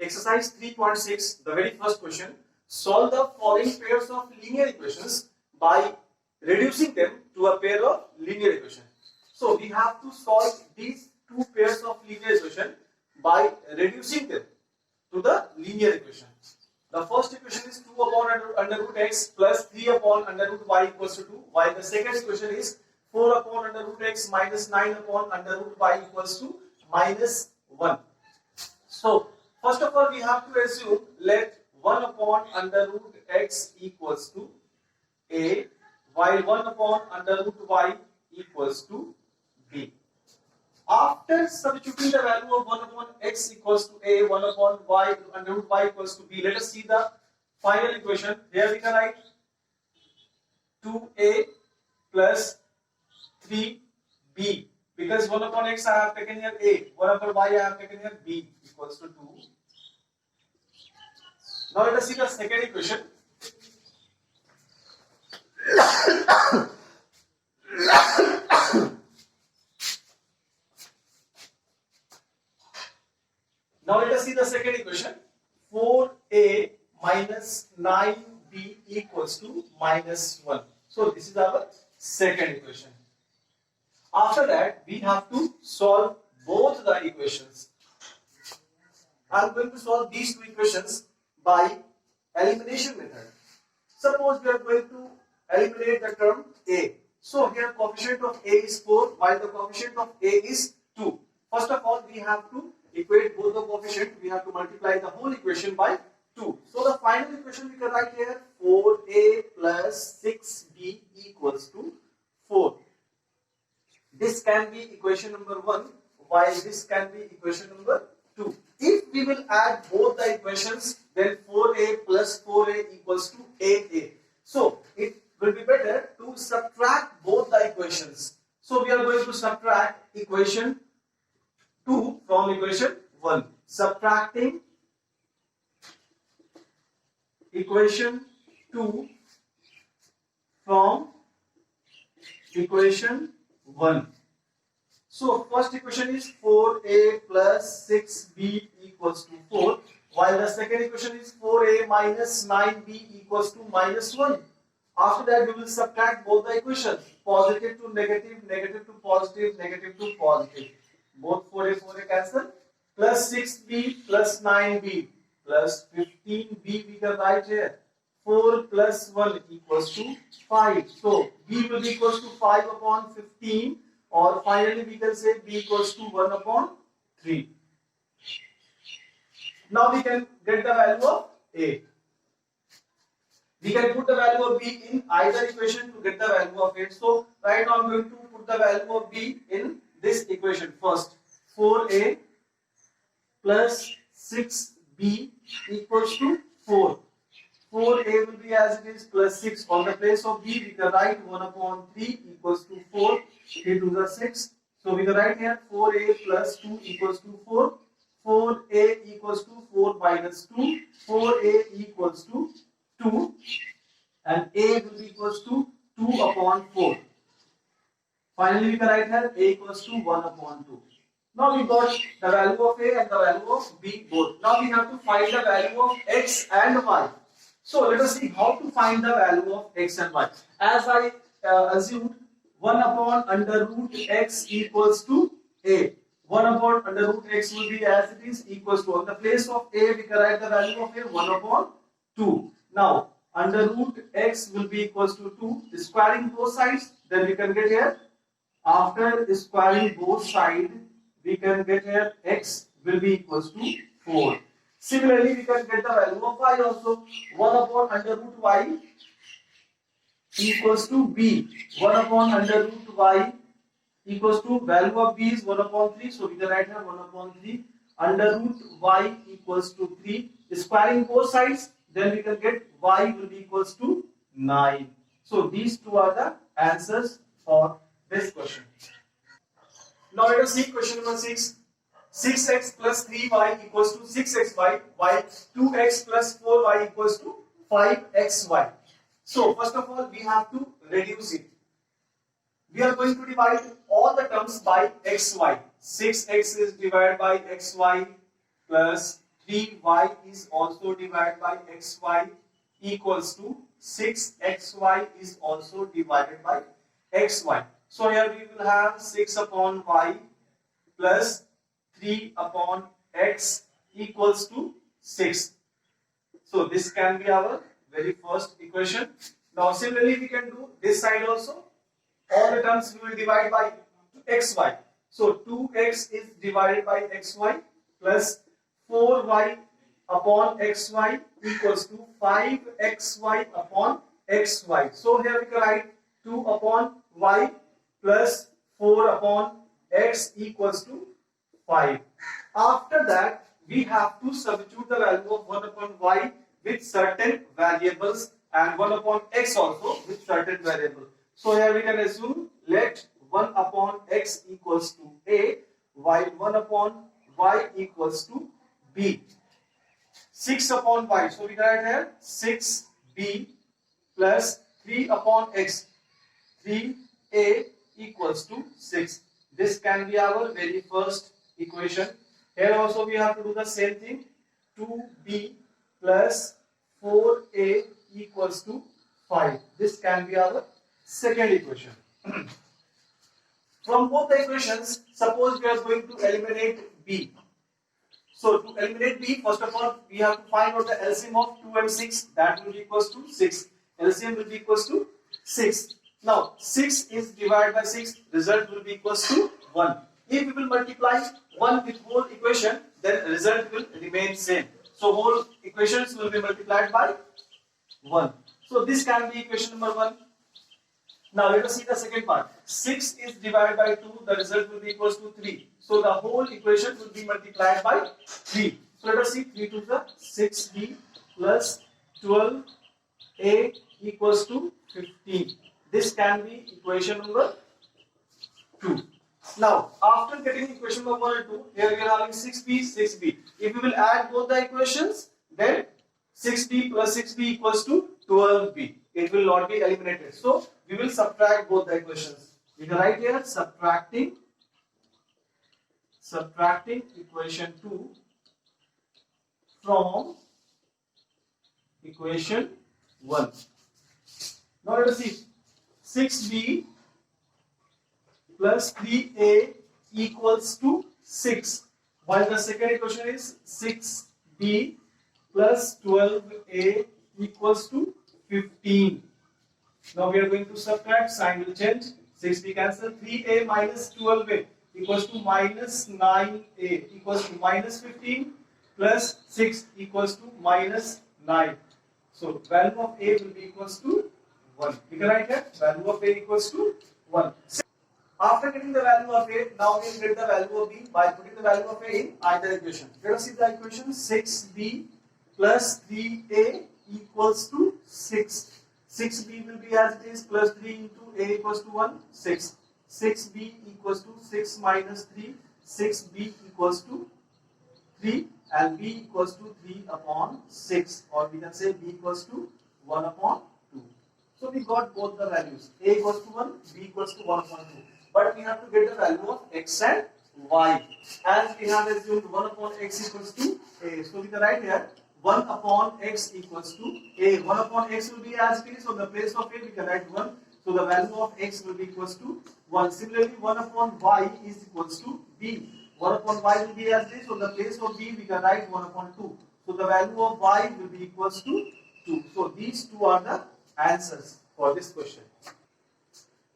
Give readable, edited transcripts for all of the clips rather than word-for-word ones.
Exercise 3.6, the very first question. Solve the following pairs of linear equations by reducing them to a pair of linear equations. So we have to solve these two pairs of linear equations by reducing them to the linear equation. The first equation is 2 upon under root x plus 3 upon under root y equals to 2, while the second equation is 4 upon under root x minus 9 upon under root y equals to minus 1. So, first of all, we have to assume let 1 upon under root x equals to a, while 1 upon under root y equals to b. After substituting the value of 1 upon x equals to a, 1 upon y under root y equals to b, let us see the final equation. Here we can write 2a plus 3b, because 1 upon x I have taken here a, 1 upon y I have taken here b equals to 2. Now let us see the second equation. Now let us see the second equation. 4a minus 9b equals to minus 1. So this is our second equation. After that, we have to solve both the equations. I am going to solve these two equations by elimination method. Suppose we are going to eliminate the term a. So here coefficient of a is 4 while the coefficient of a is 2. First of all, we have to equate both the coefficients. We have to multiply the whole equation by 2. So the final equation we can write here 4a plus 6b equals to 4. This can be equation number 1 while this can be equation number 2. If we will add both the equations, then 4a plus 4a equals to 8a. So it will be better to subtract both the equations. So we are going to subtract equation 2 from equation 1. Subtracting equation 2 from equation 1. So first equation is 4a plus 6b equals to 4, while the second equation is 4a minus 9b equals to minus 1. After that, we will subtract both the equations. Positive to negative, negative to positive, negative to positive. Both 4a, 4a cancel. Plus 6b plus 9b plus 15b we can write here. 4 plus 1 equals to 5. So b will be equals to 5 upon 15, or finally we can say b equals to 1 upon 3. Now we can get the value of a. We can put the value of b in either equation to get the value of a. So right now I am going to put the value of b in this equation first. 4a plus 6b equals to 4. 4a will be as it is plus 6. On the place of b, we can write 1 upon 3 equals to 4. 3 to the 6. So we can write here 4a plus 2 equals to 4. 4a equals to 4 minus 2. 4a equals to 2. And a will be equals to 2 upon 4. Finally, we can write here a equals to 1 upon 2. Now we got the value of a and the value of b both. Now we have to find the value of x and y. So let us see how to find the value of x and y. As I assumed, 1 upon under root x equals to a. 1 upon under root x will be as it is equals to, on the place of a we can write the value of a 1 upon 2. Now under root x will be equals to 2. Squaring both sides, then we can get here, after squaring both sides, we can get here x will be equals to 4. Similarly, we can get the value of y also. 1 upon under root y equals to b. 1 upon under root y equals to, value of b is 1 upon 3. So we can write here 1 upon 3. Under root y equals to 3. Squaring both sides, then we can get y will be equals to 9. So these two are the answers for this question. Now let us see question number 6. 6x plus 3y equals to 6xy, while 2x plus 4y equals to 5xy. So first of all, we have to reduce it. We are going to divide all the terms by xy. 6x is divided by xy plus 3y is also divided by xy equals to 6xy is also divided by xy. So here we will have 6 upon y plus 3 upon x equals to 6. So this can be our very first equation. Now similarly we can do this side also. All the terms we will divide by xy. So 2x is divided by xy plus 4y upon xy equals to 5xy upon xy. So here we can write 2 upon y plus 4 upon x equals to 5. After that, we have to substitute the value of 1 upon y with certain variables and 1 upon x also with certain variable. So here we can assume let 1 upon x equals to a while 1 upon y equals to b. 6 upon y. So we write here 6b plus 3 upon x. 3a equals to 6. This can be our very first equation. Here also we have to do the same thing. 2b plus 4a equals to 5. This can be our second equation. From both the equations, suppose we are going to eliminate b. So to eliminate b, first of all, we have to find out the LCM of 2 and 6. That will be equals to 6. LCM will be equals to 6. Now 6 is divided by 6. Result will be equals to 1. If we will multiply 1 with whole equation, then result will remain same. So whole equations will be multiplied by 1. So this can be equation number 1. Now let us see the second part. 6 is divided by 2, the result will be equals to 3. So the whole equation will be multiplied by 3. So let us see 3 to the 6b plus 12a equals to 15. This can be equation number 2. Now after getting equation number 1 and 2, here we are having 6b, 6b. If we will add both the equations, then 6b plus 6b equals to 12b. It will not be eliminated. So we will subtract both the equations. We can write here subtracting equation 2 from equation 1. Now let us see 6b plus 3a equals to 6, while the second equation is 6b plus 12a equals to 15. Now we are going to subtract, sign will change, 6b cancel, 3a minus 12a equals to minus 9a equals to minus 15 plus 6 equals to minus 9. So value of a will be equals to 1. We can write here value of a equals to 1. After getting the value of a, now we will get the value of b by putting the value of a in either equation. Let us see the equation. 6b plus 3a equals to 6. 6b will be as it is, plus 3 into a equals to 1, 6. 6b equals to 6 minus 3, 6b equals to 3 and b equals to 3 upon 6, or we can say b equals to 1 upon 2. So we got both the values, a equals to 1, b equals to 1 upon 2. But we have to get the value of x and y. As we have assumed 1 upon x equals to a, so we can write here 1 upon x equals to a. 1 upon x will be as it is, so the place of a we can write 1. So the value of x will be equals to 1. Similarly, 1 upon y is equals to b. 1 upon y will be as it is, so the place of b we can write 1 upon 2. So the value of y will be equals to 2. So these two are the answers for this question.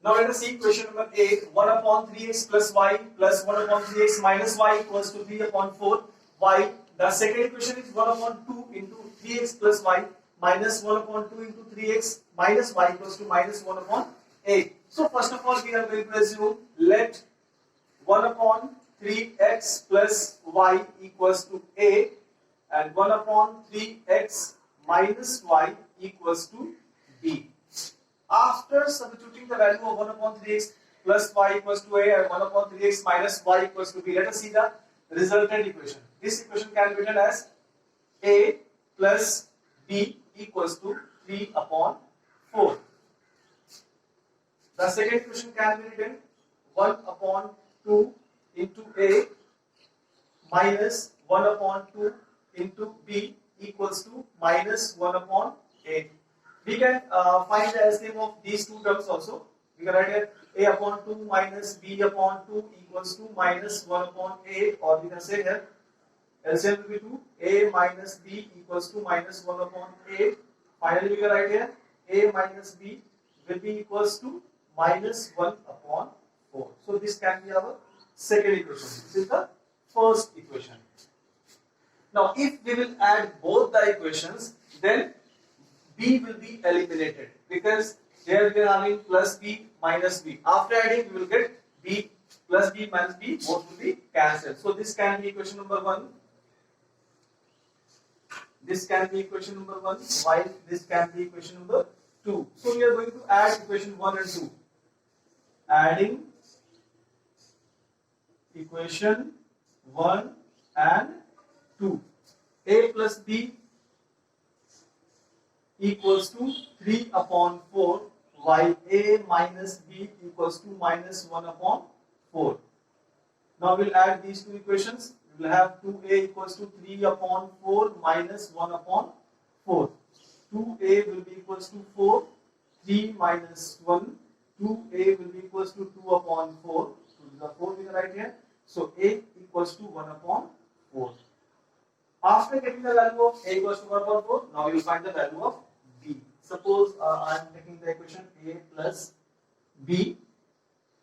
Now let us see question number A. 1 upon 3x plus y plus 1 upon 3x minus y equals to 3 upon 4. While the second equation is 1 upon 2 into 3x plus y minus 1 upon 2 into 3x minus y equals to minus 1 upon a. So first of all we are going to assume let 1 upon 3x plus y equals to a and 1 upon 3x minus y equals to b. After substituting the value of 1 upon 3x plus y equals to a and 1 upon 3x minus y equals to b, let us see the resultant equation. This equation can be written as a plus b equals to 3 upon 4. The second equation can be written 1 upon 2 into a minus 1 upon 2 into B equals to minus 1 upon A. We can find the LCM of these two terms also. We can write here A upon 2 minus B upon 2 equals to minus 1 upon A, or we can say here LCM will be 2, A minus B equals to minus 1 upon A. Finally, we can write here A minus B will be equals to minus 1 upon 4. So this can be our second equation. This is the first equation. Now, if we will add both the equations, then B will be eliminated, because here we are having plus B minus B. After adding, we will get B plus B minus B, both will be cancelled. So this can be equation number 1. This can be equation number 1, while this can be equation number 2. So we are going to add equation 1 and 2. Adding equation 1 and 2. A plus B equals to 3 upon 4, while A minus B equals to minus 1 upon 4. Now we'll add these two equations. We will have 2A equals to 3 upon 4 minus 1 upon 4. 2A will be equals to 4, 3 minus 1, 2A will be equals to 2 upon 4. 2 to the 4 we can write here. So A equals to 1 upon 4. After getting the value of A equals to 1 upon 4, now we will find the value of B. Suppose I am taking the equation A plus B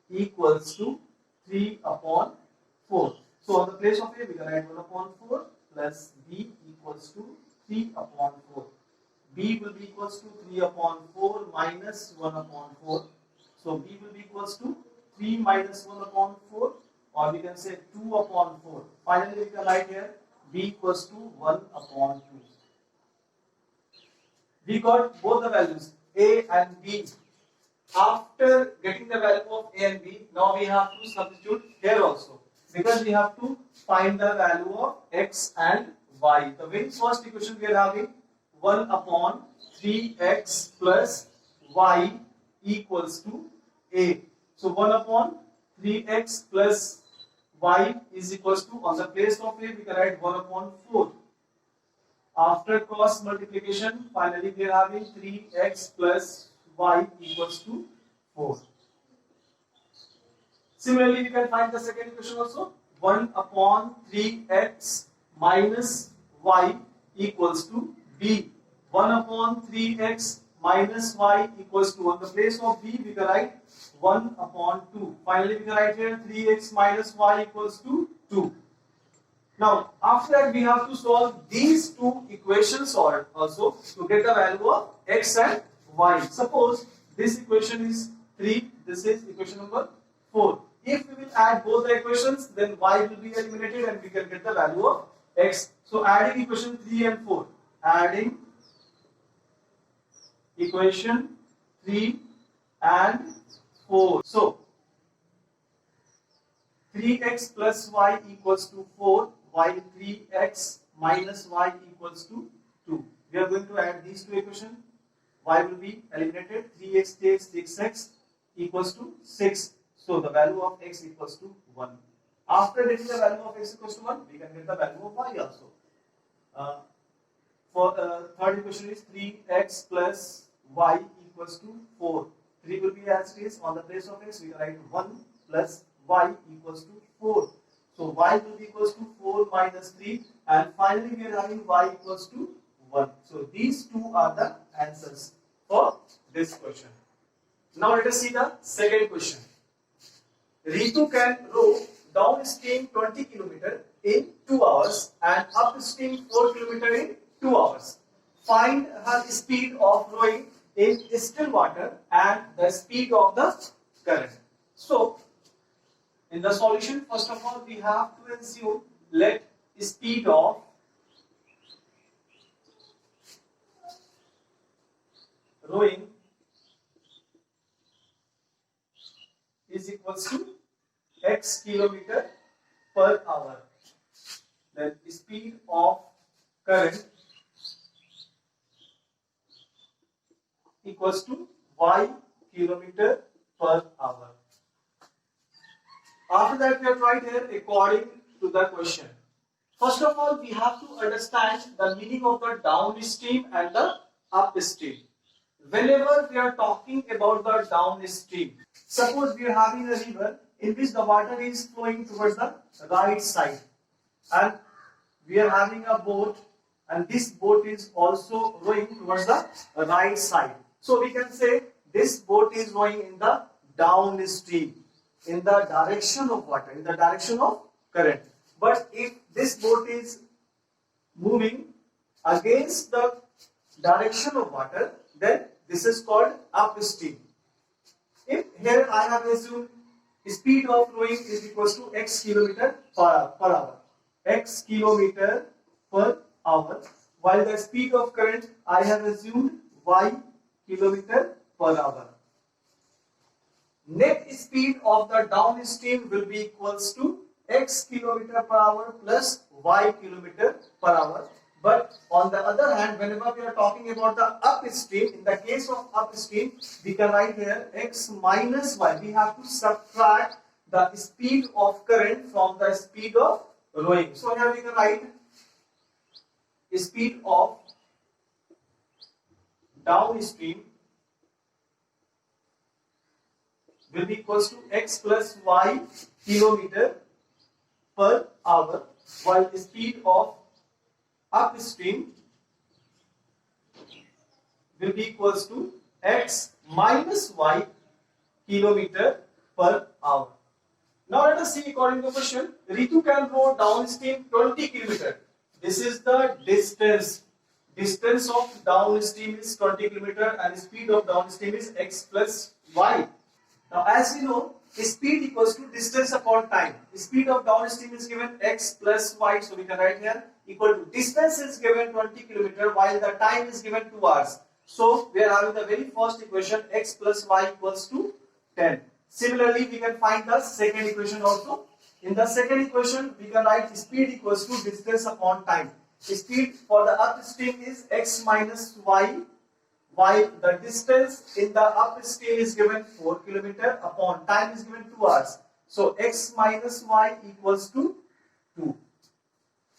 equals to 3 upon 4. So on the place of A, we can write 1 upon 4 plus B equals to 3 upon 4. B will be equals to 3 upon 4 minus 1 upon 4. So B will be equals to 3 minus 1 upon 4, or we can say 2 upon 4. Finally, we can write here B equals to 1 upon 2. We got both the values A and B. After getting the value of A and B, now we have to substitute here also, because we have to find the value of X and Y. The very first equation we are having 1 upon 3x plus y equals to A. So 1 upon 3x plus y is equals to, on the place of A, we can write 1 upon 4. After cross multiplication, finally we are having 3x plus y equals to 4. Similarly, we can find the second equation also. 1 upon 3x minus y equals to B. 1 upon 3x minus y equals to, on the place of B, we can write 1 upon 2. Finally, we can write here 3x minus y equals to 2. Now, after that, we have to solve these two equations also to get the value of x and y. Suppose this equation is 3, this is equation number 4. If we will add both the equations, then y will be eliminated and we can get the value of x. So, adding equation 3 and 4. Adding equation 3 and 4. So, 3x plus y equals to 4, while 3x minus y equals to 2. We are going to add these two equations. Y will be eliminated. 3x takes 6x equals to 6. So the value of x equals to 1. After getting the value of x equals to 1, we can get the value of y also. For third equation is 3x plus y equals to 4. 3 will be as it is. On the place of x, we can write 1 plus y equals to 4. So y will be equals to 4 minus 3, and finally we are having y equals to 1. So these two are the answers for this question. Now let us see the second question. Ritu can row downstream 20 km in 2 hours and upstream 4 km in 2 hours. Find her speed of rowing in still water and the speed of the current. So, in the solution, first of all, we have to assume let speed of rowing is equals to x kilometer per hour. Then speed of current equals to y kilometer per hour. After that, we have tried here according to the question. First of all, we have to understand the meaning of the downstream and the upstream. Whenever we are talking about the downstream, suppose we are having a river in which the water is flowing towards the right side, and we are having a boat, and this boat is also rowing towards the right side. So we can say this boat is rowing in the downstream, in the direction of water, in the direction of current. But if this boat is moving against the direction of water, then this is called upstream. If here I have assumed speed of rowing is equals to x kilometer per hour, x kilometer per hour, while the speed of current I have assumed y kilometer per hour. Net speed of the downstream will be equals to x kilometer per hour plus y kilometer per hour. But on the other hand, whenever we are talking about the upstream, in the case of upstream, we can write here x minus y. We have to subtract the speed of current from the speed of rowing. So here we can write speed of downstream will be equals to x plus y kilometer per hour, while the speed of upstream will be equals to x minus y kilometer per hour. Now let us see according to the question. Ritu can row downstream 20 kilometer. This is the distance. Distance of downstream is 20 kilometer and speed of downstream is x plus y. Now as we know, speed equals to distance upon time. Speed of downstream is given x plus y, so we can write here equal to distance is given 20 kilometer while the time is given 2 hours. So we are having the very first equation x plus y equals to 10. Similarly, we can find the second equation also. In the second equation, we can write speed equals to distance upon time. Speed for the upstream is x minus y, while the distance in the upstream is given 4 kilometer upon time is given 2 hours. So x minus y equals to 2.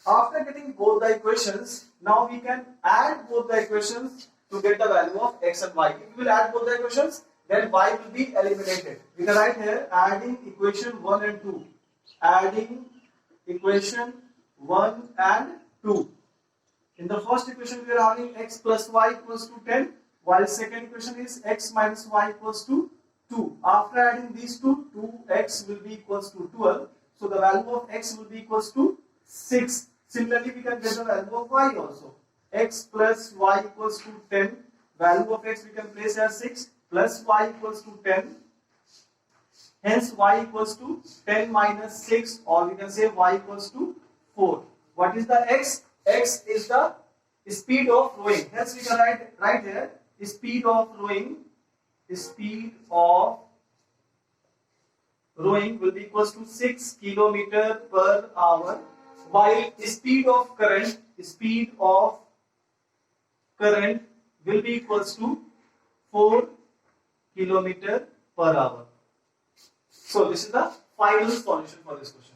After getting both the equations, now we can add both the equations to get the value of x and y. If we will add both the equations, then y will be eliminated. We can write here adding equation 1 and 2. Adding equation 1 and 2. In the first equation, we are having x plus y equals to 10, while second equation is x minus y equals to 2. After adding these two, 2x will be equals to 12. So the value of x will be equals to 6. Similarly, we can get the value of y also. X plus y equals to 10. Value of x we can place as 6 plus y equals to 10. Hence y equals to 10 minus 6, or we can say y equals to 4. What is the x? X is the speed of rowing. Hence we can write here speed of rowing. Speed of rowing will be equals to 6 kilometer per hour, while speed of current will be equals to 4 kilometer per hour. So this is the final solution for this question.